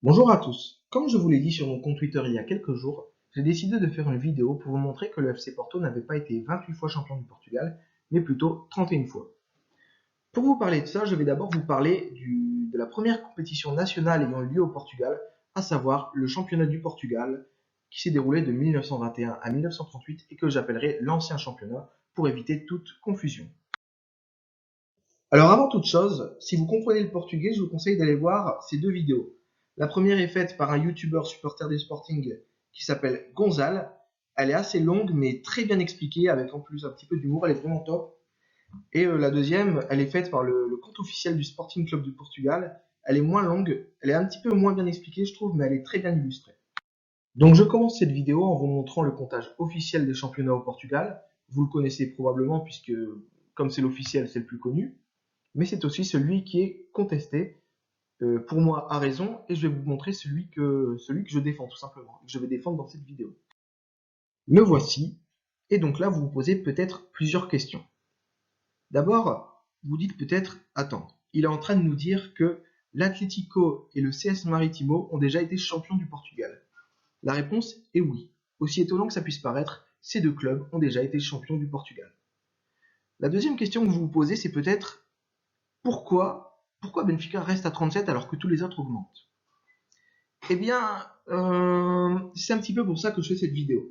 Bonjour à tous. Comme je vous l'ai dit sur mon compte Twitter il y a quelques jours, j'ai décidé de faire une vidéo pour vous montrer que le FC Porto n'avait pas été 28 fois champion du Portugal, mais plutôt 31 fois. Pour vous parler de ça, je vais d'abord vous parler de la première compétition nationale ayant lieu au Portugal, à savoir le championnat du Portugal, qui s'est déroulé de 1921 à 1938 et que j'appellerai l'ancien championnat pour éviter toute confusion. Alors avant toute chose, si vous comprenez le portugais, je vous conseille d'aller voir ces deux vidéos. La première est faite par un youtubeur supporter des Sporting qui s'appelle Gonzal. Elle est assez longue mais très bien expliquée avec en plus un petit peu d'humour, elle est vraiment top. Et la deuxième, elle est faite par le compte officiel du Sporting Club du Portugal. Elle est moins longue, elle est un petit peu moins bien expliquée je trouve, mais elle est très bien illustrée. Donc je commence cette vidéo en vous montrant le comptage officiel des championnats au Portugal. Vous le connaissez probablement puisque comme c'est l'officiel, c'est le plus connu, mais c'est aussi celui qui est contesté, pour moi à raison, et je vais vous montrer celui que je défends tout simplement, que je vais défendre dans cette vidéo. Le voici, et donc là vous vous posez peut-être plusieurs questions. D'abord, vous dites peut-être, attends, il est en train de nous dire que l'Atlético et le CS Marítimo ont déjà été champions du Portugal. La réponse est oui. Aussi étonnant que ça puisse paraître, ces deux clubs ont déjà été champions du Portugal. La deuxième question que vous vous posez, c'est peut-être pourquoi Benfica reste à 37 alors que tous les autres augmentent? Eh bien, c'est un petit peu pour ça que je fais cette vidéo.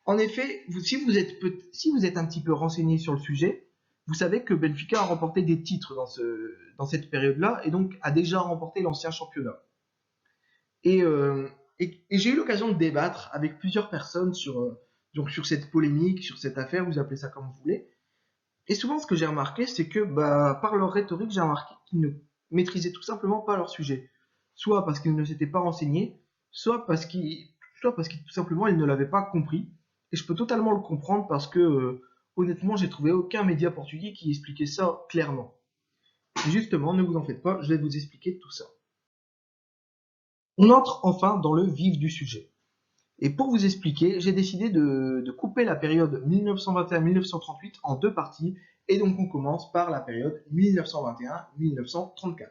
En effet, si vous êtes un petit peu renseigné sur le sujet, vous savez que Benfica a remporté des titres dans cette période-là et donc a déjà remporté l'ancien championnat. Et, euh, et j'ai eu l'occasion de débattre avec plusieurs personnes sur cette polémique, sur cette affaire, vous appelez ça comme vous voulez. Et souvent, ce que j'ai remarqué, c'est que par leur rhétorique, j'ai remarqué qu'ils ne maîtrisaient tout simplement pas leur sujet. Soit parce qu'ils ne s'étaient pas renseignés, soit parce qu'ils tout simplement ils ne l'avaient pas compris. Et je peux totalement le comprendre parce que honnêtement, j'ai trouvé aucun média portugais qui expliquait ça clairement. Et justement, ne vous en faites pas, je vais vous expliquer tout ça. On entre enfin dans le vif du sujet. Et pour vous expliquer, j'ai décidé de couper la période 1921-1938 en deux parties, et donc on commence par la période 1921-1934. En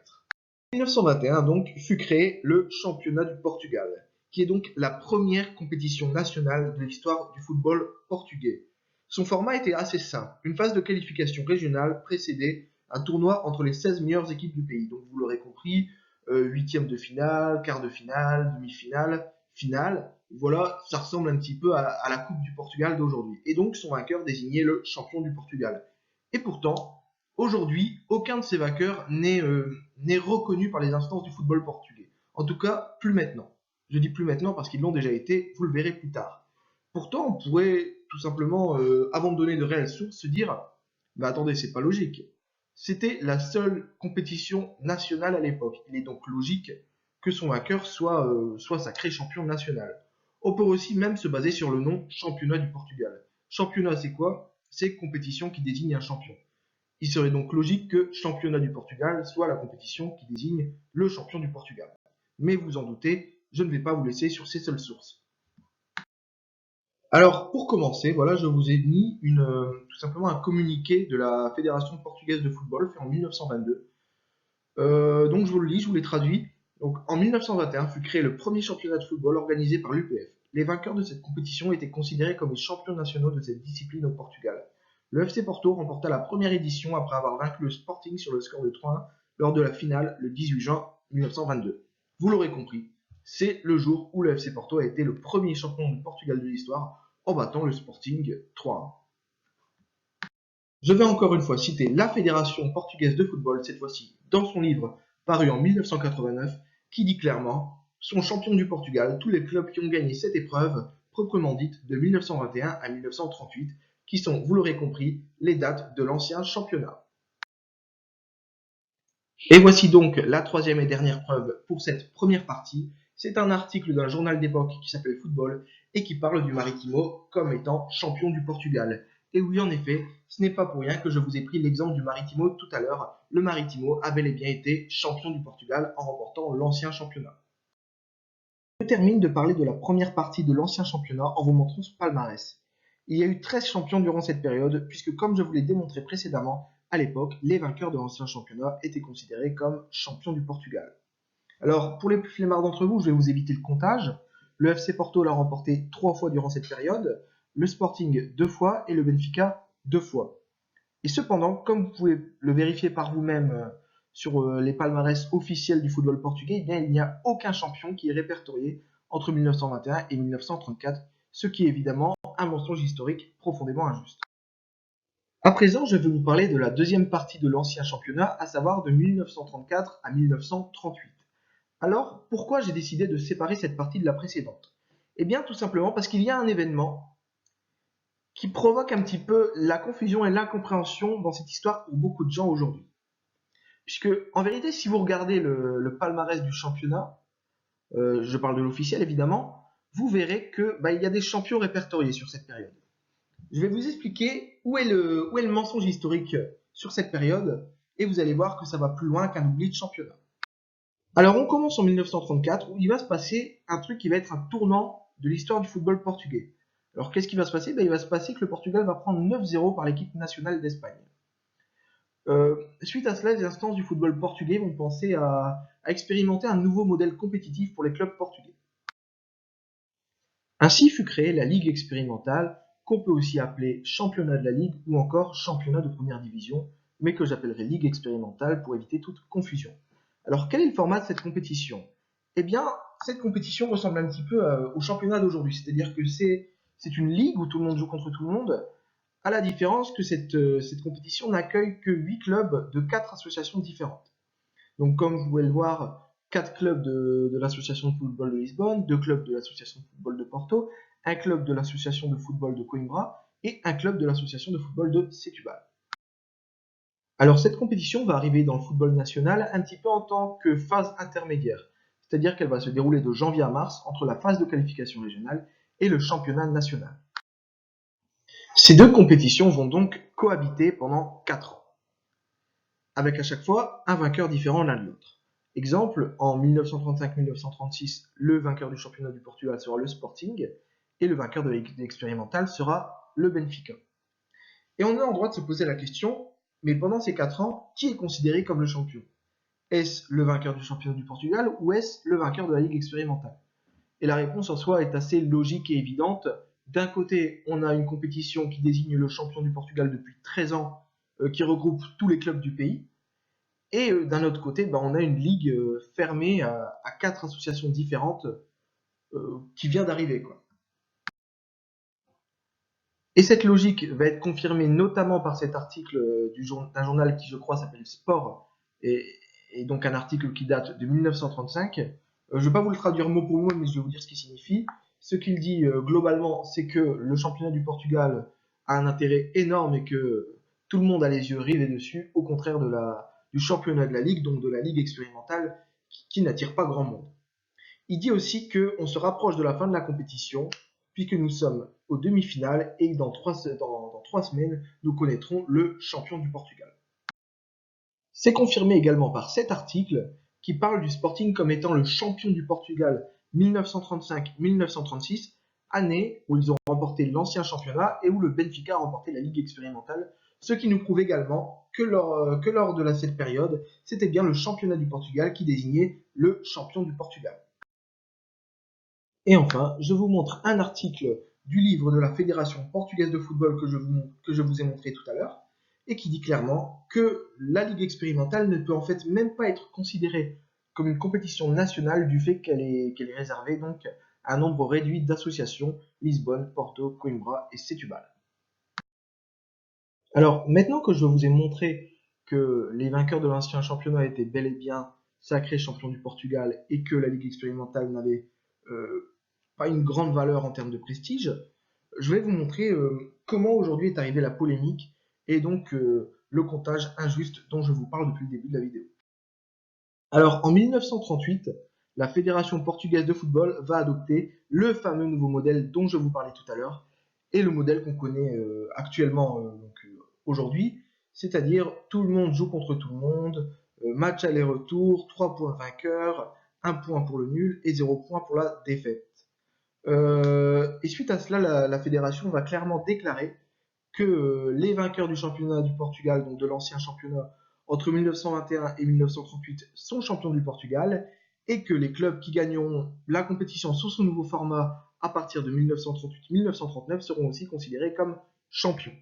1921 donc fut créé le championnat du Portugal, qui est donc la première compétition nationale de l'histoire du football portugais. Son format était assez simple, une phase de qualification régionale précédait un tournoi entre les 16 meilleures équipes du pays. Donc vous l'aurez compris, huitième de finale, quart de finale, demi-finale, finale. Voilà, ça ressemble un petit peu à la Coupe du Portugal d'aujourd'hui. Et donc son vainqueur désignait le champion du Portugal. Et pourtant, aujourd'hui, aucun de ces vainqueurs n'est reconnu par les instances du football portugais. En tout cas, plus maintenant. Je dis plus maintenant parce qu'ils l'ont déjà été, vous le verrez plus tard. Pourtant, on pourrait tout simplement, avant de donner de réelles sources, se dire bah attendez, c'est pas logique. C'était la seule compétition nationale à l'époque. Il est donc logique que son vainqueur soit sacré champion national. On peut aussi même se baser sur le nom championnat du Portugal. Championnat, c'est quoi? C'est compétition qui désigne un champion. Il serait donc logique que championnat du Portugal soit la compétition qui désigne le champion du Portugal. Mais vous en doutez, je ne vais pas vous laisser sur ces seules sources. Alors, pour commencer, voilà, je vous ai mis tout simplement un communiqué de la Fédération portugaise de football fait en 1922. Donc, je vous le lis, je vous l'ai traduit. Donc, en 1921 fut créé le premier championnat de football organisé par l'UPF. Les vainqueurs de cette compétition étaient considérés comme les champions nationaux de cette discipline au Portugal. Le FC Porto remporta la première édition après avoir vaincu le Sporting sur le score de 3-1 lors de la finale le 18 juin 1922. Vous l'aurez compris, c'est le jour où le FC Porto a été le premier champion du Portugal de l'histoire en battant le Sporting 3-1. Je vais encore une fois citer la Fédération portugaise de football, cette fois-ci dans son livre paru en 1989, qui dit clairement sont champions du Portugal tous les clubs qui ont gagné cette épreuve proprement dite de 1921 à 1938, qui sont, vous l'aurez compris, les dates de l'ancien championnat. Et voici donc la troisième et dernière preuve pour cette première partie. C'est un article d'un journal d'époque qui s'appelle Football et qui parle du Maritimo comme étant champion du Portugal. Et oui, en effet, ce n'est pas pour rien que je vous ai pris l'exemple du Maritimo tout à l'heure. Le Maritimo a bel et bien été champion du Portugal en remportant l'ancien championnat. Je termine de parler de la première partie de l'ancien championnat en vous montrant son palmarès. Il y a eu 13 champions durant cette période, puisque comme je vous l'ai démontré précédemment, à l'époque, les vainqueurs de l'ancien championnat étaient considérés comme champions du Portugal. Alors, pour les plus flemmards d'entre vous, je vais vous éviter le comptage. Le FC Porto l'a remporté 3 fois durant cette période, le Sporting 2 fois et le Benfica 2 fois. Et cependant, comme vous pouvez le vérifier par vous-même sur les palmarès officiels du football portugais, eh bien, il n'y a aucun champion qui est répertorié entre 1921 et 1934, ce qui est évidemment un mensonge historique profondément injuste. À présent, je vais vous parler de la deuxième partie de l'ancien championnat, à savoir de 1934 à 1938. Alors, pourquoi j'ai décidé de séparer cette partie de la précédente? Eh bien, tout simplement parce qu'il y a un événement qui provoque un petit peu la confusion et l'incompréhension dans cette histoire pour beaucoup de gens aujourd'hui. Puisque, en vérité, si vous regardez le palmarès du championnat, je parle de l'officiel évidemment, vous verrez que il y a des champions répertoriés sur cette période. Je vais vous expliquer où est le mensonge historique sur cette période, et vous allez voir que ça va plus loin qu'un oubli de championnat. Alors on commence en 1934 où il va se passer un truc qui va être un tournant de l'histoire du football portugais. Alors qu'est-ce qui va se passer? Il va se passer que le Portugal va prendre 9-0 par l'équipe nationale d'Espagne. Suite à cela, les instances du football portugais vont penser à expérimenter un nouveau modèle compétitif pour les clubs portugais. Ainsi fut créée la Ligue expérimentale, qu'on peut aussi appeler championnat de la Ligue ou encore championnat de première division, mais que j'appellerai Ligue expérimentale pour éviter toute confusion. Alors quel est le format de cette compétition? Eh bien, cette compétition ressemble un petit peu au championnat d'aujourd'hui, c'est-à-dire que c'est une ligue où tout le monde joue contre tout le monde, à la différence que cette compétition n'accueille que 8 clubs de 4 associations différentes. Donc comme vous pouvez le voir, 4 clubs de l'association de football de Lisbonne, 2 clubs de l'association de football de Porto, un club de l'association de football de Coimbra et un club de l'association de football de Setúbal. Alors cette compétition va arriver dans le football national un petit peu en tant que phase intermédiaire, c'est-à-dire qu'elle va se dérouler de janvier à mars entre la phase de qualification régionale et le championnat national. Ces deux compétitions vont donc cohabiter pendant 4 ans, avec à chaque fois un vainqueur différent l'un de l'autre. Exemple, en 1935-1936, le vainqueur du championnat du Portugal sera le Sporting, et le vainqueur de l'équipe expérimentale sera le Benfica. Et on est en droit de se poser la question, mais pendant ces 4 ans, qui est considéré comme le champion? Est-ce le vainqueur du championnat du Portugal ou est-ce le vainqueur de la Ligue expérimentale? Et la réponse en soi est assez logique et évidente. D'un côté, on a une compétition qui désigne le champion du Portugal depuis 13 ans, qui regroupe tous les clubs du pays. Et d'un autre côté, on a une ligue fermée à 4 associations différentes qui vient d'arriver, quoi. Et cette logique va être confirmée notamment par cet article d'un journal qui, je crois, s'appelle Sport, et donc un article qui date de 1935. Je ne vais pas vous le traduire mot pour mot, mais je vais vous dire ce qu'il signifie. Ce qu'il dit globalement, c'est que le championnat du Portugal a un intérêt énorme et que tout le monde a les yeux rivés dessus, au contraire du championnat de la Ligue, donc de la Ligue expérimentale, qui n'attire pas grand monde. Il dit aussi qu'on se rapproche de la fin de la compétition, puisque nous sommes aux demi-finales et dans 3 semaines, nous connaîtrons le champion du Portugal. C'est confirmé également par cet article qui parle du Sporting comme étant le champion du Portugal 1935-1936, année où ils ont remporté l'ancien championnat et où le Benfica a remporté la Ligue expérimentale, ce qui nous prouve également que lors de cette période, c'était bien le championnat du Portugal qui désignait le champion du Portugal. Et enfin, je vous montre un article du livre de la Fédération portugaise de football que je vous ai montré tout à l'heure, et qui dit clairement que la Ligue expérimentale ne peut en fait même pas être considérée comme une compétition nationale du fait qu'elle est réservée donc à un nombre réduit d'associations, Lisbonne, Porto, Coimbra et Setúbal. Alors maintenant que je vous ai montré que les vainqueurs de l'ancien championnat étaient bel et bien sacrés champions du Portugal et que la Ligue expérimentale n'avait pas une grande valeur en termes de prestige, je vais vous montrer comment aujourd'hui est arrivée la polémique et donc le comptage injuste dont je vous parle depuis le début de la vidéo. Alors en 1938, la Fédération portugaise de football va adopter le fameux nouveau modèle dont je vous parlais tout à l'heure et le modèle qu'on connaît actuellement aujourd'hui, c'est-à-dire tout le monde joue contre tout le monde, match aller-retour, 3 points vainqueurs, 1 point pour le nul et 0 point pour la défaite. Et suite à cela, la fédération va clairement déclarer que les vainqueurs du championnat du Portugal, donc de l'ancien championnat, entre 1921 et 1938, sont champions du Portugal, et que les clubs qui gagneront la compétition sous son nouveau format à partir de 1938-1939 seront aussi considérés comme champions.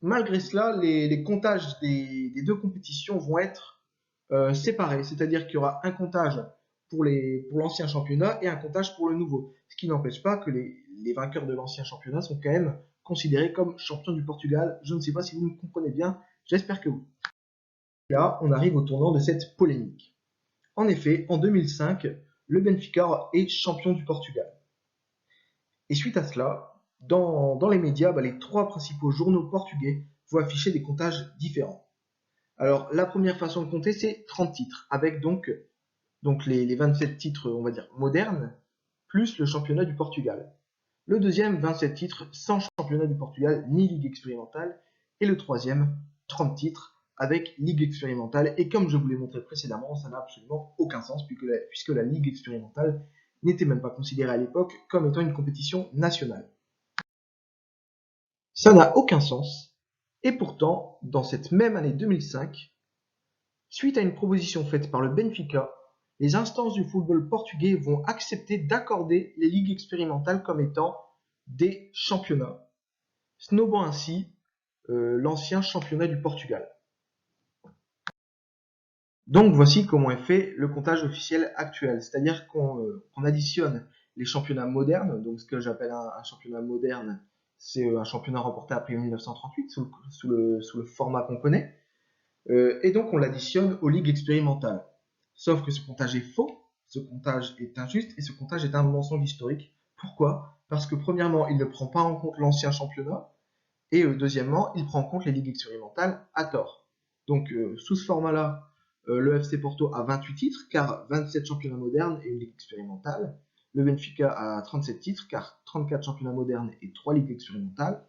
Malgré cela, les comptages des deux compétitions vont être séparés, c'est-à-dire qu'il y aura un comptage pour l'ancien championnat et un comptage pour le nouveau. Ce qui n'empêche pas que les vainqueurs de l'ancien championnat sont quand même considérés comme champions du Portugal. Je ne sais pas si vous me comprenez bien, j'espère que oui. Là, on arrive au tournant de cette polémique. En effet, en 2005, le Benfica est champion du Portugal. Et suite à cela, dans les médias, les trois principaux journaux portugais vont afficher des comptages différents. Alors, la première façon de compter, c'est 30 titres, avec donc les 27 titres, on va dire, modernes, plus le championnat du Portugal. Le deuxième, 27 titres sans championnat du Portugal ni ligue expérimentale. Et le troisième, 30 titres avec ligue expérimentale. Et comme je vous l'ai montré précédemment, ça n'a absolument aucun sens puisque la ligue expérimentale n'était même pas considérée à l'époque comme étant une compétition nationale. Ça n'a aucun sens. Et pourtant, dans cette même année 2005, suite à une proposition faite par le Benfica, les instances du football portugais vont accepter d'accorder les ligues expérimentales comme étant des championnats, snobant ainsi l'ancien championnat du Portugal. Donc voici comment est fait le comptage officiel actuel, c'est-à-dire qu'on additionne les championnats modernes, donc ce que j'appelle un championnat moderne, c'est un championnat remporté après 1938 sous le format qu'on connaît, et donc on l'additionne aux ligues expérimentales. Sauf que ce comptage est faux, ce comptage est injuste et ce comptage est un mensonge historique. Pourquoi? Parce que premièrement, il ne prend pas en compte l'ancien championnat et deuxièmement, il prend en compte les ligues expérimentales à tort. Donc sous ce format-là, le FC Porto a 28 titres car 27 championnats modernes et une ligue expérimentale. Le Benfica a 37 titres car 34 championnats modernes et 3 ligues expérimentales.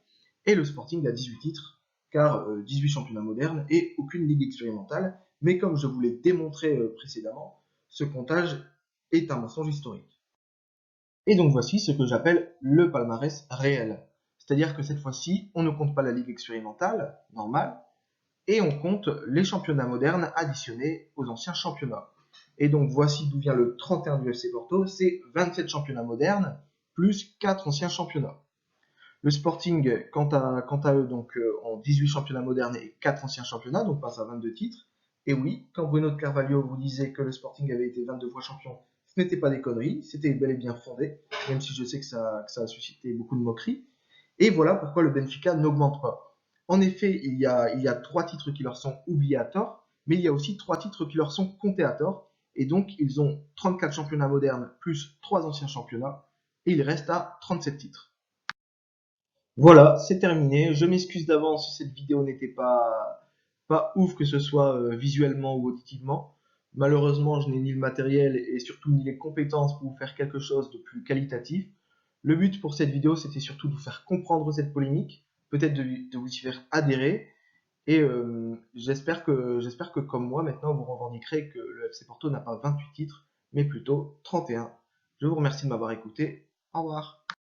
Et le Sporting a 18 titres car 18 championnats modernes et aucune ligue expérimentale. Mais comme je vous l'ai démontré précédemment, ce comptage est un mensonge historique. Et donc voici ce que j'appelle le palmarès réel. C'est-à-dire que cette fois-ci, on ne compte pas la ligue expérimentale, normale, et on compte les championnats modernes additionnés aux anciens championnats. Et donc voici d'où vient le 31 du FC Porto, c'est 27 championnats modernes plus 4 anciens championnats. Le Sporting, quant à eux, donc ont 18 championnats modernes et 4 anciens championnats, donc passe à 22 titres. Et oui, quand Bruno de Carvalho vous disait que le Sporting avait été 22 fois champion, ce n'était pas des conneries, c'était bel et bien fondé, même si je sais que ça a suscité beaucoup de moqueries. Et voilà pourquoi le Benfica n'augmente pas. En effet, il y a 3 titres qui leur sont oubliés à tort, mais il y a aussi 3 titres qui leur sont comptés à tort. Et donc, ils ont 34 championnats modernes plus 3 anciens championnats, et il reste à 37 titres. Voilà, c'est terminé. Je m'excuse d'avance si cette vidéo n'était pas ouf, que ce soit visuellement ou auditivement. Malheureusement, je n'ai ni le matériel et surtout ni les compétences pour vous faire quelque chose de plus qualitatif. Le but pour cette vidéo, c'était surtout de vous faire comprendre cette polémique, peut-être de vous y faire adhérer. Et j'espère que comme moi, maintenant, vous revendiquerez que le FC Porto n'a pas 28 titres, mais plutôt 31. Je vous remercie de m'avoir écouté. Au revoir.